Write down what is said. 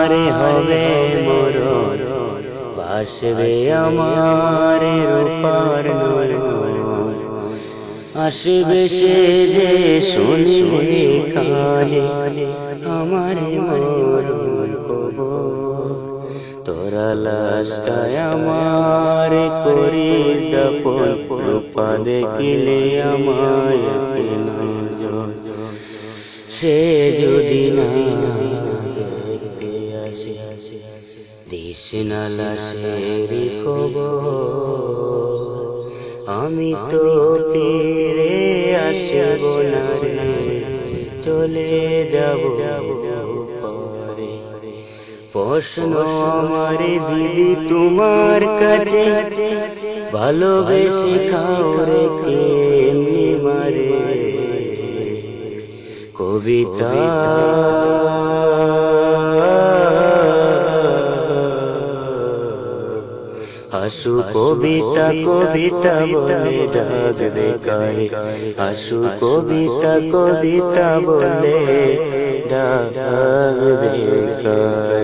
আমার হবে মরণ, ভাসবে আমার রূপার নয়ন। আসবে সে যে শুনিবে কানে, আমার মরণ খবর। তোরা লাশটায় আমার করি দাপন, রূপা দেখিলে আমায় নজর। সে যদি না দেখতে আসে, দিস না লাশের খবর। আমি তো ফিরে আসব না রে, চলে যাব পরে। প্রশ্ন আমার দিদি তোমার কাছে, ভালোবেসে খাও রে কেমনি মারে। কবিতা আশু কবিতা কবিতা বলে ডাকবে কারে, আশু কবিতা কবিতা বলে ডাকবে কারে।